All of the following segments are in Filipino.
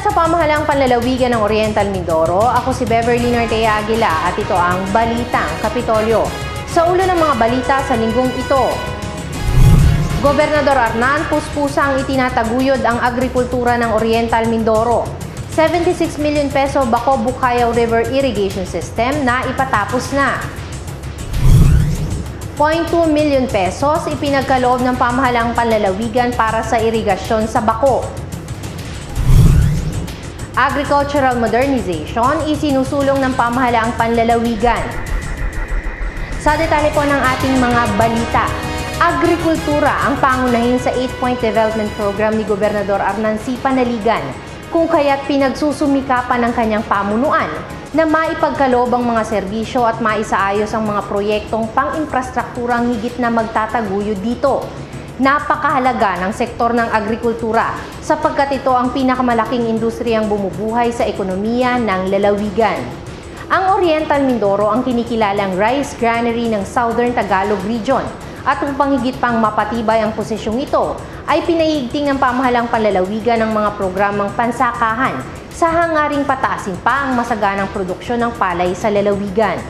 Mula sa pamahalaang panlalawigan ng Oriental Mindoro, ako si Beverly Nortea Aguila at ito ang Balitang Kapitolyo. Sa ulo ng mga balita sa linggong ito, Gobernador Arnan puspusang itinataguyod ang agrikultura ng Oriental Mindoro. 76 million peso Baco-Bukayaw River Irrigation System na ipatapos na. 0.2 million pesos ipinagkaloob ng pamahalaang panlalawigan para sa irigasyon sa Baco. Agricultural modernization isinusulong ng pamahalaang panlalawigan. Sa detalye po ng ating mga balita, agrikultura ang pangunahin sa 8-point development program ni Gobernador Arnan C. Panaligan, kung kaya't pinagsusumikapan ng kanyang pamunuan na maipagkaloob ang mga serbisyo at maisaayos ang mga proyektong pang-infrastrukturang higit na magtataguyod dito. Napakahalaga ng sektor ng agrikultura sapagkat ito ang pinakamalaking industriyang bumubuhay sa ekonomiya ng lalawigan. Ang Oriental Mindoro ang kinikilalang rice granary ng Southern Tagalog Region at upang higit pang mapatibay ang posisyong ito ay pinahigting ng pamahalang panlalawigan ng mga programang pansakahan sa hangaring pataasin pa ang masaganang produksyon ng palay sa lalawigan.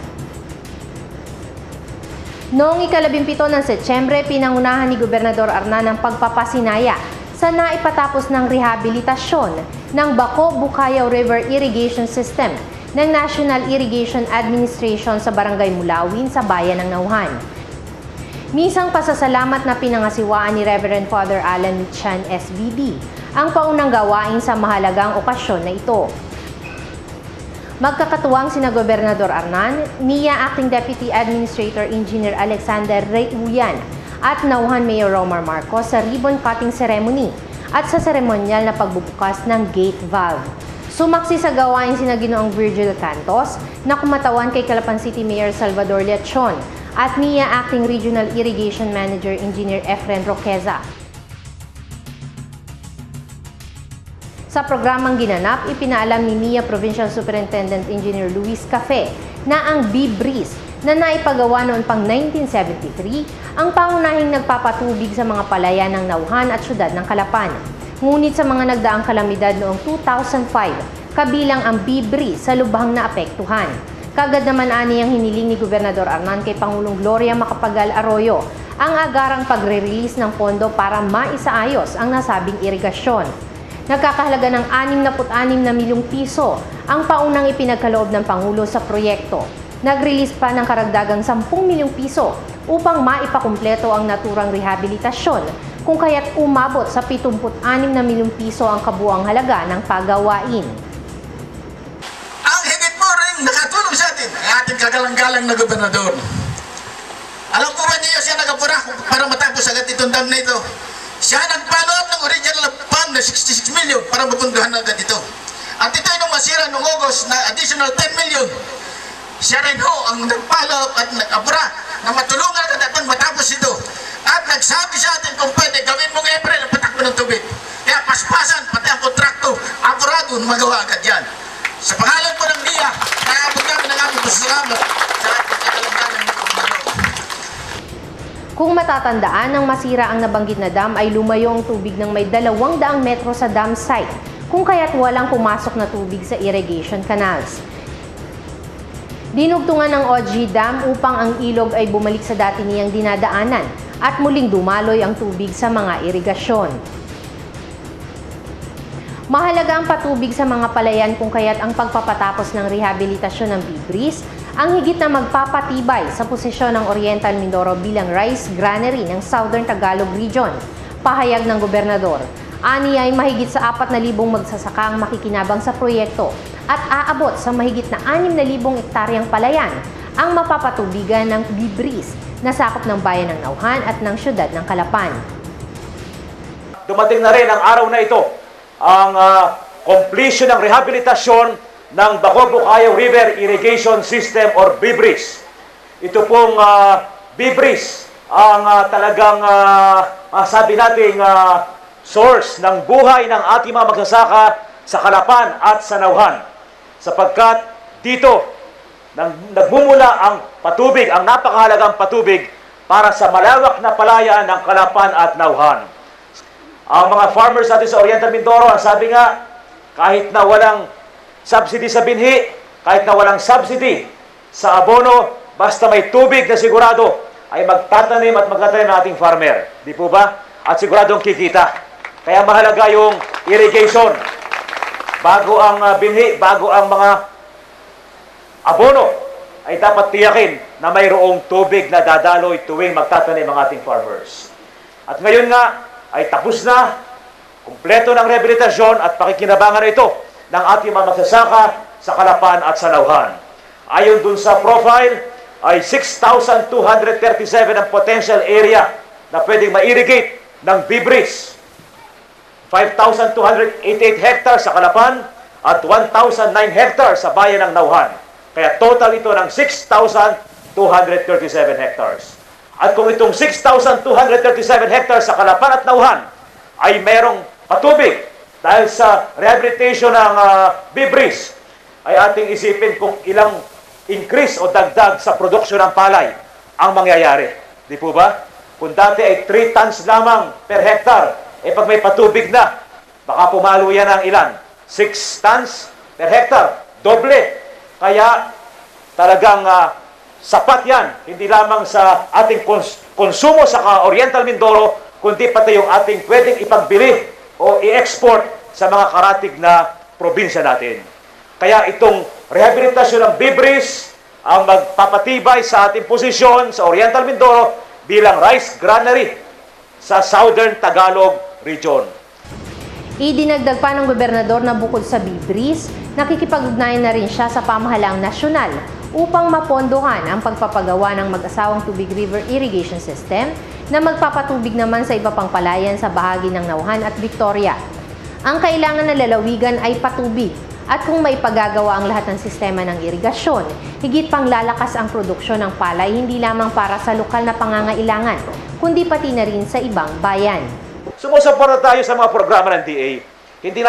Noong ika-17 ng Setyembre, pinangunahan ni Gobernador Arnan ang pagpapasinaya sa naipatapos ng rehabilitasyon ng Baco-Bukayaw River Irrigation System ng National Irrigation Administration sa Barangay Mulawin sa bayan ng Nauhan. Misang pasasalamat na pinangasiwaan ni Reverend Father Alan Chan SBD ang paunang gawain sa mahalagang okasyon na ito. Magkakatuwang sina Gobernador Arnan, NIA Acting Deputy Administrator Engineer Alexander Reyuyan at Nauhan Mayor Romar Marcos sa ribbon cutting ceremony at sa seremonyal na pagbubukas ng gate valve. Sumaksi sa gawain sina Ginoong Virgil Cantos na kumatawan kay Calapan City Mayor Salvador Leachon at NIA Acting Regional Irrigation Manager Engineer Efren Roqueza. Sa programang ginanap, ipinaalam ni NIA Provincial Superintendent Engineer Luis Cafe na ang B-Breeze na naipagawa noon pang 1973 ang pangunahing nagpapatubig sa mga palayan ng Nauhan at syudad ng Calapan. Ngunit sa mga nagdaang kalamidad noong 2005, kabilang ang B-Breeze sa lubhang naapektuhan. Kagad naman aniyang hiniling ni Gobernador Arnan kay Pangulong Gloria Macapagal Arroyo ang agarang pagre-release ng pondo para maisaayos ang nasabing irigasyon. Nagkakahalaga ng 66 na milyong piso ang paunang ipinagkaloob ng Pangulo sa proyekto. Nag-release pa ng karagdagang 10 milyong piso upang maipakumpleto ang naturang rehabilitasyon, kung kaya't umabot sa 76 na milyong piso ang kabuang halaga ng pagawain. Ang higit mo rin nakatulong sa atin, ang ating kagalang-galang na gobernador. Alam ko ba niya siya nagapura para matapos agad itong dam na ito? Siya nagpalo up ng original fund na 66 million para mapunduhan agad ito. At ito ay nung masira noong August na additional 10 million. Siya rin ho ang nagpalo up at nag-abra na matulungan agad at matapos ito. At nagsabi sa atin kung pwede gawin mong April ang patakbo ng tubig. Kaya paspasan pati ang kontrakto, apurado na magawa agad yan. Sa pangalan po ng NIA, naabot kami ng aming pasalamat sa ating kagalang-galang na gobernador. Kung matatandaan, nang masira ang nabanggit na dam ay lumayo ang tubig ng may 200 metro sa dam site, kung kaya't walang pumasok na tubig sa irrigation canals. Dinugtungan ng OG Dam upang ang ilog ay bumalik sa dati niyang dinadaanan at muling dumaloy ang tubig sa mga irigasyon. Mahalaga ang patubig sa mga palayan kung kaya't ang pagpapatapos ng rehabilitasyon ng B-Breeze ang higit na magpapatibay sa posisyon ng Oriental Mindoro bilang rice granary ng Southern Tagalog Region. Pahayag ng gobernador, aniya ay mahigit sa 4,000 magsasaka ang makikinabang sa proyekto at aabot sa mahigit na 6,000 hektaryang palayan ang mapapatubigan ng B-Breeze na sakop ng bayan ng Nauhan at ng syudad ng Calapan. Dumating na rin ang araw na ito, ang completion ng rehabilitasyon ng Baco-Bukayaw River Irrigation System or B-Breeze. Ito pong B-Breeze ang talagang sabi nating source ng buhay ng ating mga magsasaka sa Calapan at sa Nauhan. Sapagkat dito nagmumula ang patubig, ang napakahalagang patubig para sa malawak na palayan ng Calapan at Nauhan. Ang mga farmers natin sa Oriental Mindoro, ang sabi nga, kahit na walang subsidy sa binhi, kahit na walang subsidy sa abono, basta may tubig na sigurado, ay magtatanim at magtatanim ng ating farmer. Di po ba? At siguradong kikita. Kaya mahalaga yung irrigation. Bago ang binhi, bago ang mga abono, ay dapat tiyakin na mayroong tubig na dadaloy tuwing magtatanim ang ating farmers. At ngayon nga, ay tapos na, kumpleto ng rehabilitasyon at pakikinabangan ito ng ating mga magsasaka sa Calapan at sa Nauhan. Ayon dun sa profile, ay 6,237 ang potential area na pwedeng ma-irrigate ng BIBRIS. 5,288 hectares sa Calapan at 1,009 hectares sa bayan ng Nauhan. Kaya total ito ng 6,237 hectares. At kung itong 6,237 hectares sa Calapan at Nauhan ay merong patubig dahil sa rehabilitation ng BIBRIS, ay ating isipin kung ilang increase o dagdag sa produksyon ng palay ang mangyayari. Di po ba? Kung dati ay 3 tons lamang per hectare, pag may patubig na, baka pumalo yan ang ilan? 6 tons per hectare. Doble. Kaya talagang sapat yan, hindi lamang sa ating konsumo sa Oriental Mindoro, kundi pati yung ating pwedeng ipagbili o i-export sa mga karatig na probinsya natin. Kaya itong rehabilitasyon ng BIBRIS ang magpapatibay sa ating posisyon sa Oriental Mindoro bilang rice granary sa Southern Tagalog Region. Idinagdag pa ng gobernador na bukod sa BIBRIS, nakikipag-ugnayan na rin siya sa pamahalaang nasyonal upang mapondohan ang pagpapagawa ng mag-asawang tubig river irrigation system na magpapatubig naman sa iba pang palayan sa bahagi ng Nauhan at Victoria. Ang kailangan na lalawigan ay patubig at kung may pagagawa ang lahat ng sistema ng irigasyon, higit pang lalakas ang produksyon ng palay hindi lamang para sa lokal na pangangailangan, kundi pati na rin sa ibang bayan. Sumusuporta tayo sa mga programa ng DA. Hindi